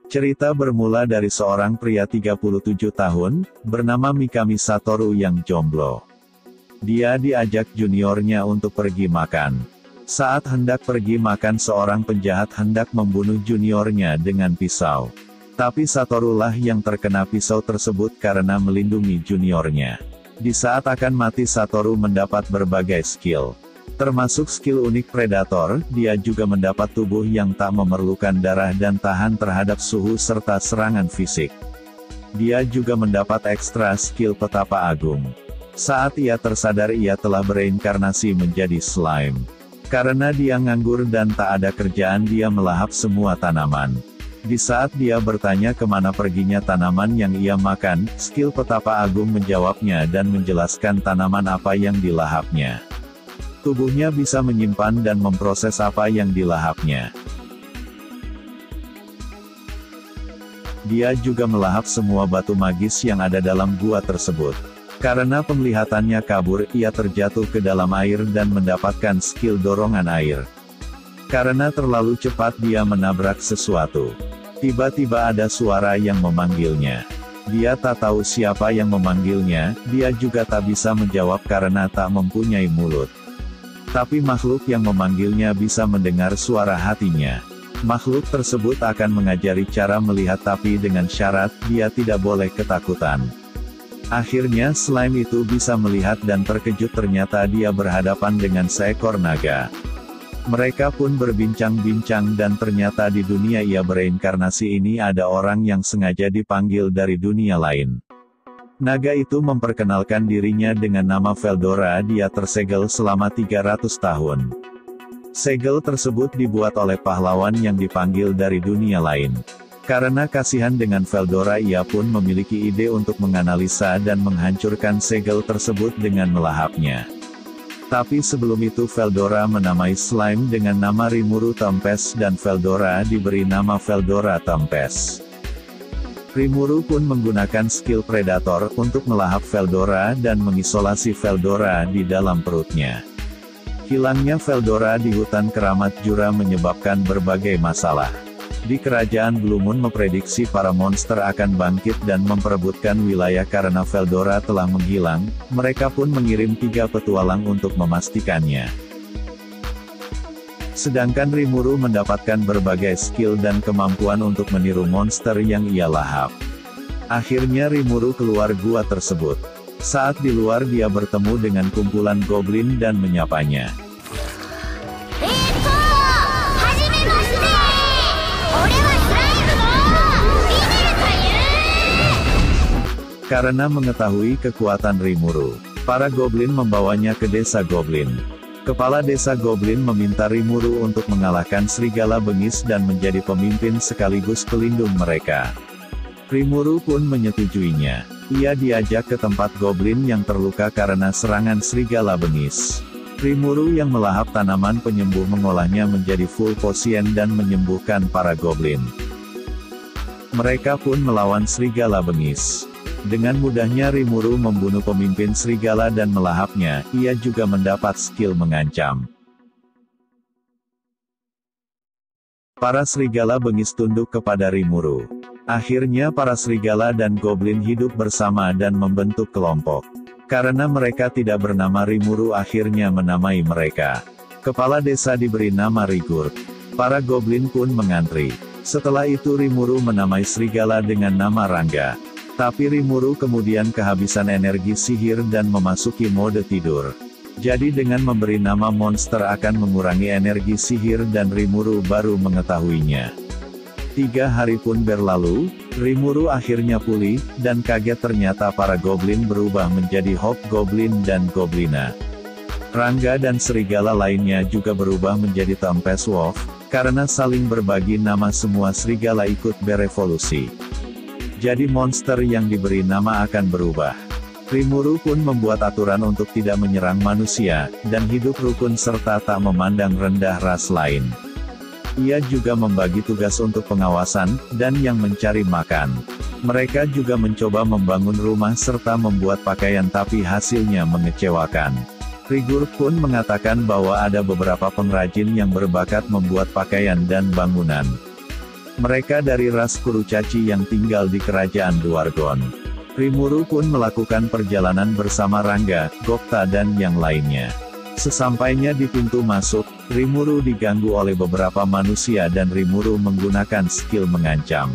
Cerita bermula dari seorang pria 37 tahun, bernama Mikami Satoru yang jomblo. Dia diajak juniornya untuk pergi makan. Saat hendak pergi makan, seorang penjahat hendak membunuh juniornya dengan pisau. Tapi Satoru lah yang terkena pisau tersebut karena melindungi juniornya. Di saat akan mati, Satoru mendapat berbagai skill. Termasuk skill unik Predator, dia juga mendapat tubuh yang tak memerlukan darah dan tahan terhadap suhu serta serangan fisik. Dia juga mendapat ekstra skill Petapa Agung. Saat ia tersadar, ia telah bereinkarnasi menjadi slime. Karena dia nganggur dan tak ada kerjaan, dia melahap semua tanaman. Di saat dia bertanya kemana perginya tanaman yang ia makan, skill Petapa Agung menjawabnya dan menjelaskan tanaman apa yang dilahapnya. Tubuhnya bisa menyimpan dan memproses apa yang dilahapnya. Dia juga melahap semua batu magis yang ada dalam gua tersebut. Karena penglihatannya kabur, ia terjatuh ke dalam air dan mendapatkan skill dorongan air. Karena terlalu cepat, dia menabrak sesuatu. Tiba-tiba ada suara yang memanggilnya. Dia tak tahu siapa yang memanggilnya, dia juga tak bisa menjawab karena tak mempunyai mulut. Tapi makhluk yang memanggilnya bisa mendengar suara hatinya. Makhluk tersebut akan mengajari cara melihat, tapi dengan syarat, dia tidak boleh ketakutan. Akhirnya slime itu bisa melihat dan terkejut, ternyata dia berhadapan dengan seekor naga. Mereka pun berbincang-bincang dan ternyata di dunia ia bereinkarnasi ini ada orang yang sengaja dipanggil dari dunia lain. Naga itu memperkenalkan dirinya dengan nama Veldora. Dia tersegel selama 300 tahun. Segel tersebut dibuat oleh pahlawan yang dipanggil dari dunia lain. Karena kasihan dengan Veldora, ia pun memiliki ide untuk menganalisa dan menghancurkan segel tersebut dengan melahapnya. Tapi sebelum itu Veldora menamai slime dengan nama Rimuru Tempest dan Veldora diberi nama Veldora Tempest. Rimuru pun menggunakan skill Predator untuk melahap Veldora dan mengisolasi Veldora di dalam perutnya. Hilangnya Veldora di hutan keramat Jura menyebabkan berbagai masalah. Di kerajaan Blue Moon memprediksi para monster akan bangkit dan memperebutkan wilayah karena Veldora telah menghilang. Mereka pun mengirim 3 petualang untuk memastikannya. Sedangkan Rimuru mendapatkan berbagai skill dan kemampuan untuk meniru monster yang ia lahap. Akhirnya Rimuru keluar gua tersebut. Saat di luar, dia bertemu dengan kumpulan goblin dan menyapanya. Karena mengetahui kekuatan Rimuru, para goblin membawanya ke desa goblin. Kepala desa goblin meminta Rimuru untuk mengalahkan serigala bengis dan menjadi pemimpin sekaligus pelindung mereka. Rimuru pun menyetujuinya. Ia diajak ke tempat goblin yang terluka karena serangan serigala bengis. Rimuru yang melahap tanaman penyembuh mengolahnya menjadi full potion dan menyembuhkan para goblin. Mereka pun melawan serigala bengis. Dengan mudahnya Rimuru membunuh pemimpin serigala dan melahapnya. Ia juga mendapat skill mengancam. Para serigala bengis tunduk kepada Rimuru. Akhirnya para serigala dan goblin hidup bersama dan membentuk kelompok. Karena mereka tidak bernama Rimuru, akhirnya menamai mereka. Kepala desa diberi nama Rigurd. Para goblin pun mengantri. Setelah itu Rimuru menamai serigala dengan nama Rangga. Tapi Rimuru kemudian kehabisan energi sihir dan memasuki mode tidur. Jadi dengan memberi nama monster akan mengurangi energi sihir dan Rimuru baru mengetahuinya. 3 hari pun berlalu, Rimuru akhirnya pulih, dan kaget ternyata para goblin berubah menjadi hobgoblin dan goblina. Rangga dan serigala lainnya juga berubah menjadi Tempest Wolf. Karena saling berbagi nama, semua serigala ikut berevolusi. Jadi monster yang diberi nama akan berubah. Rimuru pun membuat aturan untuk tidak menyerang manusia, dan hidup rukun serta tak memandang rendah ras lain. Ia juga membagi tugas untuk pengawasan, dan yang mencari makan. Mereka juga mencoba membangun rumah serta membuat pakaian, tapi hasilnya mengecewakan. Rigurd pun mengatakan bahwa ada beberapa pengrajin yang berbakat membuat pakaian dan bangunan. Mereka dari ras Kurucaci yang tinggal di kerajaan Dwargon. Rimuru pun melakukan perjalanan bersama Rangga, Gokta dan yang lainnya. Sesampainya di pintu masuk, Rimuru diganggu oleh beberapa manusia dan Rimuru menggunakan skill mengancam.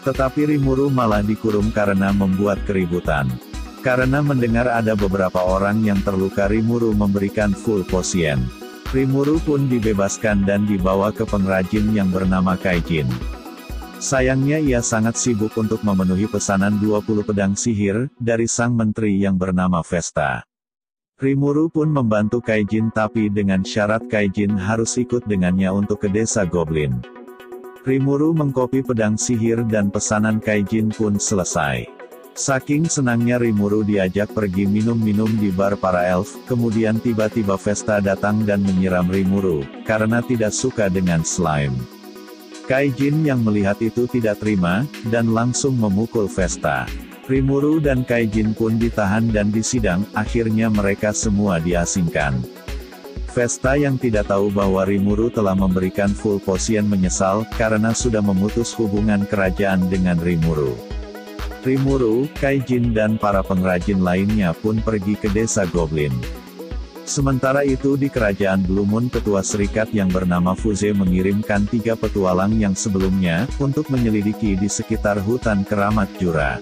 Tetapi Rimuru malah dikurung karena membuat keributan. Karena mendengar ada beberapa orang yang terluka, Rimuru memberikan full potion. Rimuru pun dibebaskan dan dibawa ke pengrajin yang bernama Kaijin. Sayangnya ia sangat sibuk untuk memenuhi pesanan 20 pedang sihir, dari sang menteri yang bernama Vesta. Rimuru pun membantu Kaijin tapi dengan syarat Kaijin harus ikut dengannya untuk ke desa Goblin. Rimuru mengkopi pedang sihir dan pesanan Kaijin pun selesai. Saking senangnya Rimuru diajak pergi minum-minum di bar para elf, kemudian tiba-tiba Vesta datang dan menyiram Rimuru, karena tidak suka dengan slime. Kaijin yang melihat itu tidak terima, dan langsung memukul Vesta. Rimuru dan Kaijin pun ditahan dan disidang, akhirnya mereka semua diasingkan. Vesta yang tidak tahu bahwa Rimuru telah memberikan full potion menyesal, karena sudah memutus hubungan kerajaan dengan Rimuru. Rimuru, Kaijin dan para pengrajin lainnya pun pergi ke desa Goblin. Sementara itu di kerajaan Blue Moon, ketua serikat yang bernama Fuze mengirimkan 3 petualang yang sebelumnya, untuk menyelidiki di sekitar hutan keramat Jura.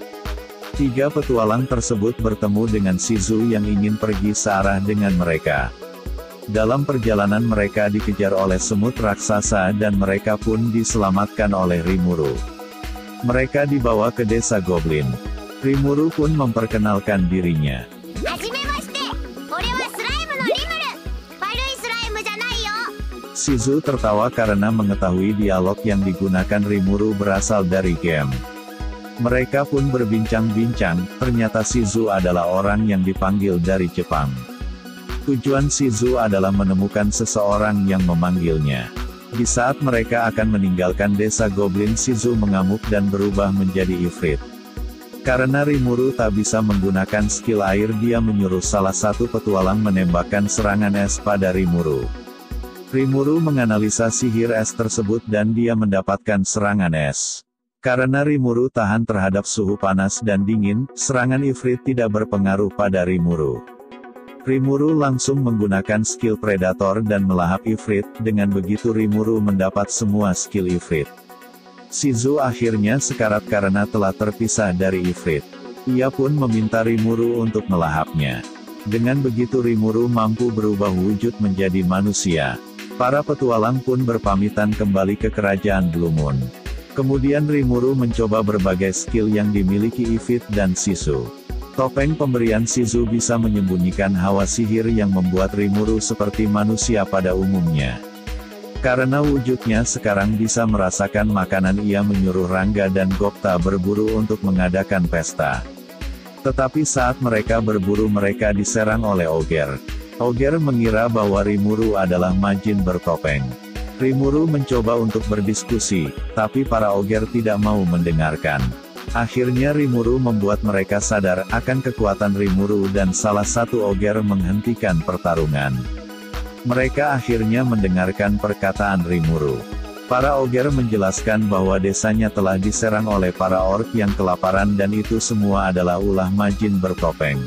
3 petualang tersebut bertemu dengan Shizu yang ingin pergi searah dengan mereka. Dalam perjalanan mereka dikejar oleh semut raksasa dan mereka pun diselamatkan oleh Rimuru. Mereka dibawa ke desa Goblin. Rimuru pun memperkenalkan dirinya. Shizu tertawa karena mengetahui dialog yang digunakan Rimuru berasal dari game. Mereka pun berbincang-bincang, ternyata Shizu adalah orang yang dipanggil dari Jepang. Tujuan Shizu adalah menemukan seseorang yang memanggilnya. Di saat mereka akan meninggalkan desa Goblin, Shizu mengamuk dan berubah menjadi Ifrit. Karena Rimuru tak bisa menggunakan skill air, dia menyuruh salah satu petualang menembakkan serangan es pada Rimuru. Rimuru menganalisa sihir es tersebut dan dia mendapatkan serangan es. Karena Rimuru tahan terhadap suhu panas dan dingin, serangan Ifrit tidak berpengaruh pada Rimuru. Rimuru langsung menggunakan skill Predator dan melahap Ifrit, dengan begitu Rimuru mendapat semua skill Ifrit. Shizu akhirnya sekarat karena telah terpisah dari Ifrit. Ia pun meminta Rimuru untuk melahapnya. Dengan begitu Rimuru mampu berubah wujud menjadi manusia. Para petualang pun berpamitan kembali ke kerajaan Blue Moon. Kemudian Rimuru mencoba berbagai skill yang dimiliki Ifrit dan Shizu. Topeng pemberian Shizu bisa menyembunyikan hawa sihir yang membuat Rimuru seperti manusia pada umumnya. Karena wujudnya sekarang bisa merasakan makanan, ia menyuruh Rangga dan Gokta berburu untuk mengadakan pesta. Tetapi saat mereka berburu mereka diserang oleh Oger. Oger mengira bahwa Rimuru adalah majin bertopeng. Rimuru mencoba untuk berdiskusi, tapi para Oger tidak mau mendengarkan. Akhirnya Rimuru membuat mereka sadar akan kekuatan Rimuru dan salah satu Oger menghentikan pertarungan. Mereka akhirnya mendengarkan perkataan Rimuru. Para Oger menjelaskan bahwa desanya telah diserang oleh para orc yang kelaparan dan itu semua adalah ulah majin bertopeng.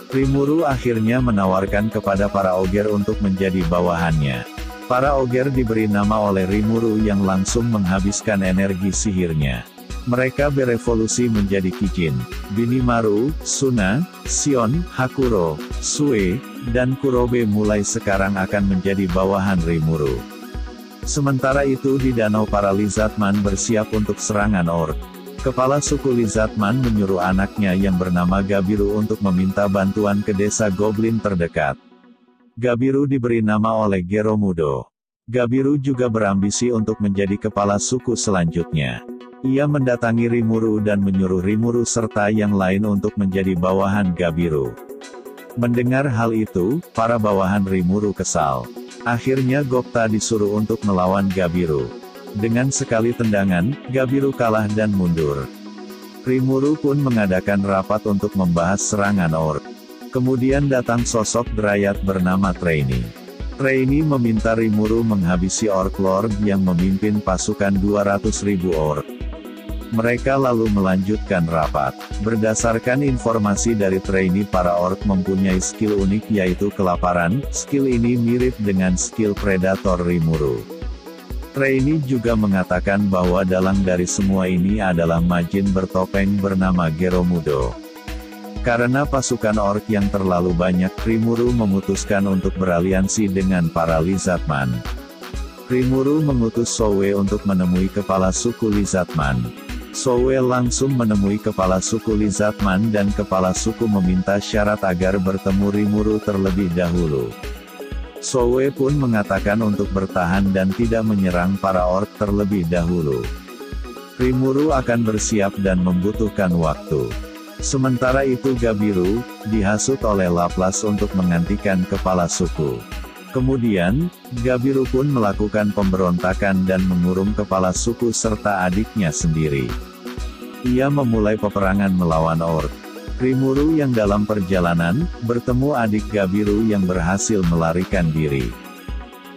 Rimuru akhirnya menawarkan kepada para Oger untuk menjadi bawahannya. Para Oger diberi nama oleh Rimuru yang langsung menghabiskan energi sihirnya. Mereka berevolusi menjadi Kijin, Binimaru, Suna, Sion, Hakuro, Sue, dan Kurobe mulai sekarang akan menjadi bawahan Rimuru. Sementara itu di danau para Lizardman bersiap untuk serangan orc. Kepala suku Lizardman menyuruh anaknya yang bernama Gabiru untuk meminta bantuan ke desa Goblin terdekat. Gabiru diberi nama oleh Geromudo. Gabiru juga berambisi untuk menjadi kepala suku selanjutnya. Ia mendatangi Rimuru dan menyuruh Rimuru serta yang lain untuk menjadi bawahan Gabiru. Mendengar hal itu, para bawahan Rimuru kesal. Akhirnya Gokta disuruh untuk melawan Gabiru. Dengan sekali tendangan, Gabiru kalah dan mundur. Rimuru pun mengadakan rapat untuk membahas serangan orc. Kemudian datang sosok Dryad bernama Traini. Trainee meminta Rimuru menghabisi Orc Lord yang memimpin pasukan 200.000 Orc. Mereka lalu melanjutkan rapat. Berdasarkan informasi dari trainee, para Orc mempunyai skill unik yaitu kelaparan. Skill ini mirip dengan skill Predator Rimuru. Trainee juga mengatakan bahwa dalang dari semua ini adalah Majin bertopeng bernama Geromudo. Karena pasukan Orc yang terlalu banyak, Rimuru memutuskan untuk beraliansi dengan para Lizardman. Rimuru mengutus Sowe untuk menemui kepala suku Lizardman. Sowe langsung menemui kepala suku Lizardman dan kepala suku meminta syarat agar bertemu Rimuru terlebih dahulu. Sowe pun mengatakan untuk bertahan dan tidak menyerang para Orc terlebih dahulu. Rimuru akan bersiap dan membutuhkan waktu. Sementara itu Gabiru dihasut oleh Laplas untuk menggantikan kepala suku. Kemudian, Gabiru pun melakukan pemberontakan dan mengurung kepala suku serta adiknya sendiri. Ia memulai peperangan melawan Orc. Rimuru yang dalam perjalanan, bertemu adik Gabiru yang berhasil melarikan diri.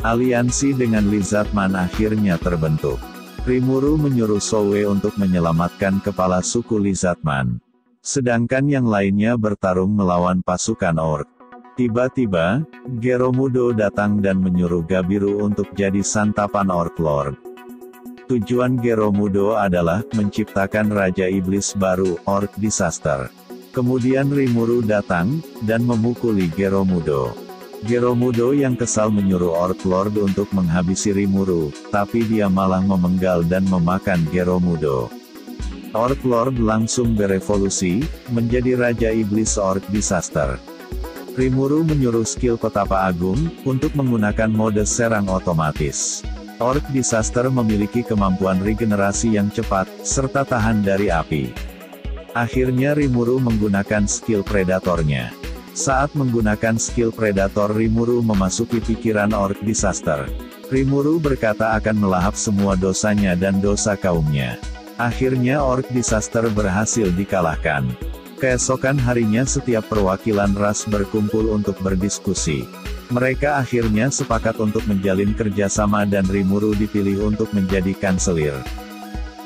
Aliansi dengan Lizardman akhirnya terbentuk. Rimuru menyuruh Sowe untuk menyelamatkan kepala suku Lizardman. Sedangkan yang lainnya bertarung melawan pasukan Orc. Tiba-tiba, Geromudo datang dan menyuruh Gabiru untuk jadi santapan Orc Lord. Tujuan Geromudo adalah menciptakan Raja Iblis baru, Orc Disaster. Kemudian Rimuru datang, dan memukuli Geromudo. Geromudo yang kesal menyuruh Orc Lord untuk menghabisi Rimuru, tapi dia malah memenggal dan memakan Geromudo. Orc Lord langsung berevolusi, menjadi Raja Iblis Orc Disaster. Rimuru menyuruh skill Petapa Agung, untuk menggunakan mode serang otomatis. Orc Disaster memiliki kemampuan regenerasi yang cepat, serta tahan dari api. Akhirnya Rimuru menggunakan skill Predatornya. Saat menggunakan skill Predator, Rimuru memasuki pikiran Orc Disaster. Rimuru berkata akan melahap semua dosanya dan dosa kaumnya. Akhirnya Orc Disaster berhasil dikalahkan. Keesokan harinya setiap perwakilan ras berkumpul untuk berdiskusi. Mereka akhirnya sepakat untuk menjalin kerjasama dan Rimuru dipilih untuk menjadi kanselir.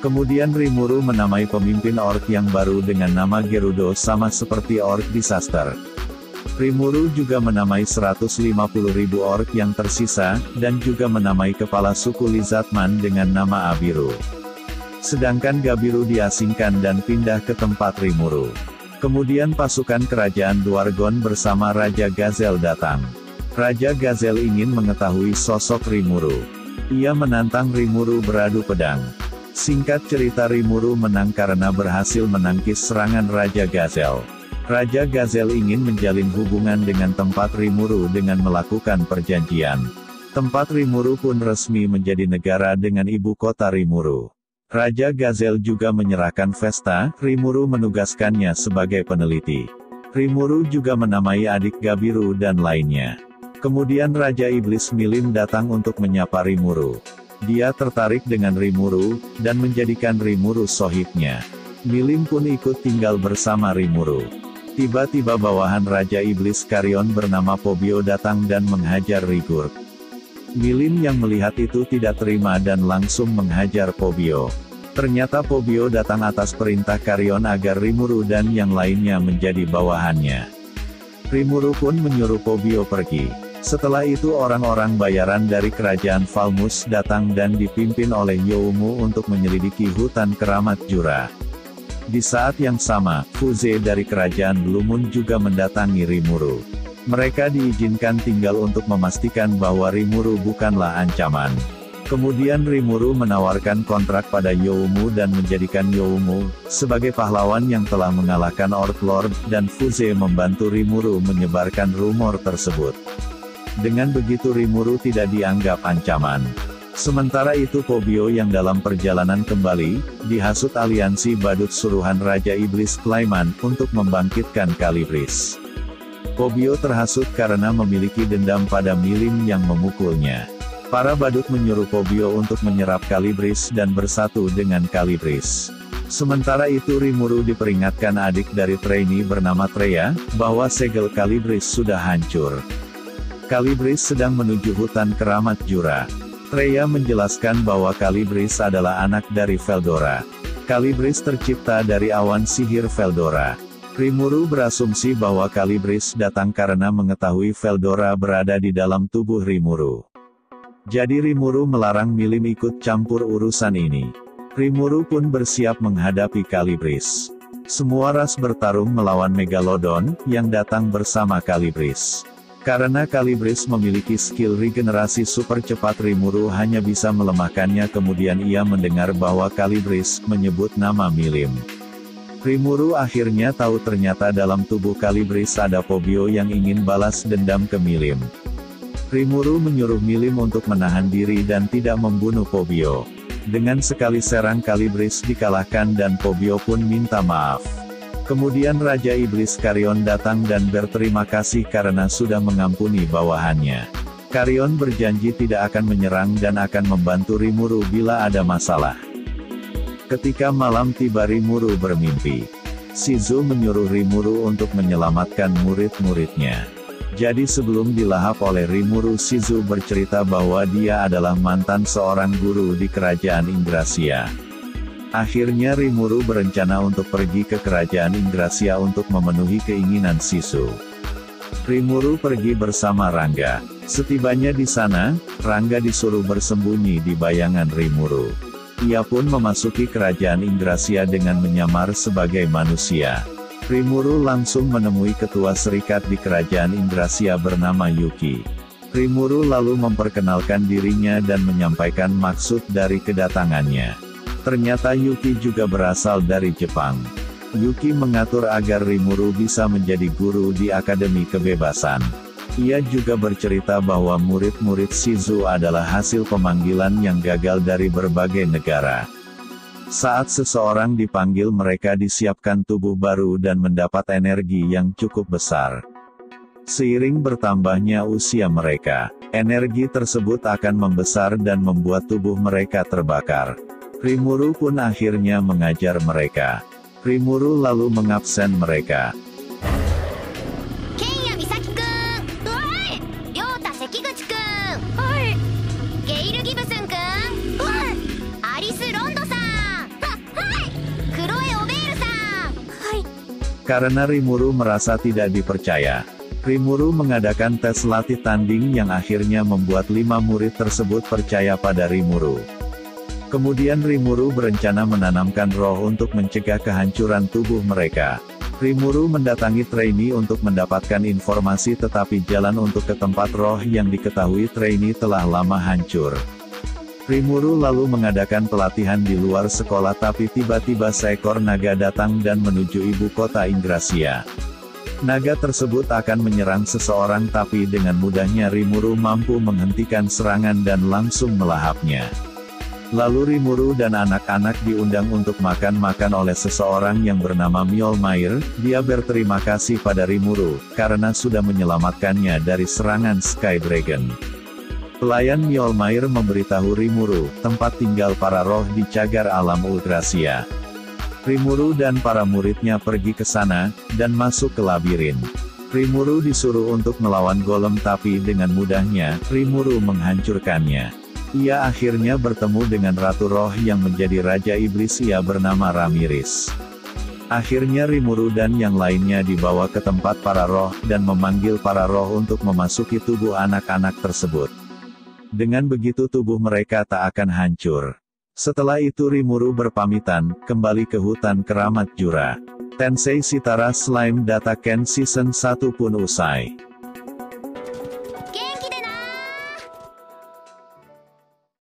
Kemudian Rimuru menamai pemimpin Orc yang baru dengan nama Gerudo sama seperti Orc Disaster. Rimuru juga menamai 150.000 Orc yang tersisa, dan juga menamai kepala suku Lizardman dengan nama Abiru. Sedangkan Gabiru diasingkan dan pindah ke tempat Rimuru. Kemudian pasukan kerajaan Dwargon bersama Raja Gazel datang. Raja Gazel ingin mengetahui sosok Rimuru. Ia menantang Rimuru beradu pedang. Singkat cerita, Rimuru menang karena berhasil menangkis serangan Raja Gazel. Raja Gazel ingin menjalin hubungan dengan tempat Rimuru dengan melakukan perjanjian. Tempat Rimuru pun resmi menjadi negara dengan ibu kota Rimuru. Raja Gazel juga menyerahkan Vesta, Rimuru menugaskannya sebagai peneliti. Rimuru juga menamai adik Gabiru dan lainnya. Kemudian Raja Iblis Milim datang untuk menyapa Rimuru. Dia tertarik dengan Rimuru, dan menjadikan Rimuru sohibnya. Milim pun ikut tinggal bersama Rimuru. Tiba-tiba bawahan Raja Iblis Carrion bernama Pobio datang dan menghajar Rigurd. Milim yang melihat itu tidak terima dan langsung menghajar Pobio. Ternyata Pobio datang atas perintah Carrion agar Rimuru dan yang lainnya menjadi bawahannya. Rimuru pun menyuruh Pobio pergi. Setelah itu orang-orang bayaran dari kerajaan Falmus datang dan dipimpin oleh Youmu untuk menyelidiki hutan keramat Jura. Di saat yang sama, Fuze dari kerajaan Blumun juga mendatangi Rimuru. Mereka diizinkan tinggal untuk memastikan bahwa Rimuru bukanlah ancaman. Kemudian Rimuru menawarkan kontrak pada Youmu dan menjadikan Youmu sebagai pahlawan yang telah mengalahkan Orc Lord, dan Fuze membantu Rimuru menyebarkan rumor tersebut. Dengan begitu Rimuru tidak dianggap ancaman. Sementara itu Pobio yang dalam perjalanan kembali, dihasut aliansi badut suruhan Raja Iblis Klaiman untuk membangkitkan Kalibris. Pobio terhasut karena memiliki dendam pada Milim yang memukulnya. Para badut menyuruh Pobio untuk menyerap Kalibris dan bersatu dengan Kalibris. Sementara itu Rimuru diperingatkan adik dari trainee bernama Treya, bahwa segel Kalibris sudah hancur. Kalibris sedang menuju hutan keramat Jura. Treya menjelaskan bahwa Kalibris adalah anak dari Veldora. Kalibris tercipta dari awan sihir Veldora. Rimuru berasumsi bahwa Kalibris datang karena mengetahui Veldora berada di dalam tubuh Rimuru. Jadi Rimuru melarang Milim ikut campur urusan ini. Rimuru pun bersiap menghadapi Kalibris. Semua ras bertarung melawan Megalodon, yang datang bersama Kalibris. Karena Kalibris memiliki skill regenerasi super cepat, Rimuru hanya bisa melemahkannya. Kemudian ia mendengar bahwa Kalibris menyebut nama Milim. Rimuru akhirnya tahu ternyata dalam tubuh Kalibris ada Pobio yang ingin balas dendam ke Milim. Rimuru menyuruh Milim untuk menahan diri dan tidak membunuh Pobio. Dengan sekali serang Kalibris dikalahkan dan Pobio pun minta maaf. Kemudian Raja Iblis Carrion datang dan berterima kasih karena sudah mengampuni bawahannya. Carrion berjanji tidak akan menyerang dan akan membantu Rimuru bila ada masalah. Ketika malam tiba, Rimuru bermimpi. Shizu menyuruh Rimuru untuk menyelamatkan murid-muridnya. Jadi sebelum dilahap oleh Rimuru, Shizu bercerita bahwa dia adalah mantan seorang guru di kerajaan Yggdrasia. Akhirnya Rimuru berencana untuk pergi ke kerajaan Yggdrasia untuk memenuhi keinginan Shizu. Rimuru pergi bersama Rangga. Setibanya di sana, Rangga disuruh bersembunyi di bayangan Rimuru. Ia pun memasuki kerajaan Yggdrasia dengan menyamar sebagai manusia. Rimuru langsung menemui ketua serikat di kerajaan Yggdrasia bernama Yuki. Rimuru lalu memperkenalkan dirinya dan menyampaikan maksud dari kedatangannya. Ternyata Yuki juga berasal dari Jepang. Yuki mengatur agar Rimuru bisa menjadi guru di Akademi Kebebasan. Ia juga bercerita bahwa murid-murid Shizu adalah hasil pemanggilan yang gagal dari berbagai negara. Saat seseorang dipanggil, mereka disiapkan tubuh baru dan mendapat energi yang cukup besar. Seiring bertambahnya usia mereka, energi tersebut akan membesar dan membuat tubuh mereka terbakar. Rimuru pun akhirnya mengajar mereka. Rimuru lalu mengabsen mereka. Kenya Misaki-kun, oi! Ryota Sekiguchi-kun, oi! Gail Gibson-kun, oi! Alice Londo-san, oi! Chloe Obeil-san, oi! Karena Rimuru merasa tidak dipercaya, Rimuru mengadakan tes latih tanding yang akhirnya membuat 5 murid tersebut percaya pada Rimuru. Kemudian Rimuru berencana menanamkan roh untuk mencegah kehancuran tubuh mereka. Rimuru mendatangi trainee untuk mendapatkan informasi, tetapi jalan untuk ke tempat roh yang diketahui trainee telah lama hancur. Rimuru lalu mengadakan pelatihan di luar sekolah, tapi tiba-tiba seekor naga datang dan menuju ibu kota Yggdrasia. Naga tersebut akan menyerang seseorang, tapi dengan mudahnya Rimuru mampu menghentikan serangan dan langsung melahapnya. Lalu Rimuru dan anak-anak diundang untuk makan-makan oleh seseorang yang bernama Mjolnir. Dia berterima kasih pada Rimuru, karena sudah menyelamatkannya dari serangan Sky Dragon. Pelayan Mjolnir memberitahu Rimuru, tempat tinggal para roh di cagar alam Yggdrasia. Rimuru dan para muridnya pergi ke sana, dan masuk ke labirin. Rimuru disuruh untuk melawan golem, tapi dengan mudahnya, Rimuru menghancurkannya. Ia akhirnya bertemu dengan Ratu Roh yang menjadi Raja Iblis. Ia bernama Ramiris. Akhirnya Rimuru dan yang lainnya dibawa ke tempat para roh, dan memanggil para roh untuk memasuki tubuh anak-anak tersebut. Dengan begitu tubuh mereka tak akan hancur. Setelah itu Rimuru berpamitan, kembali ke hutan keramat Jura. Tensei Shitara Slime Data Ken Season 1 pun usai.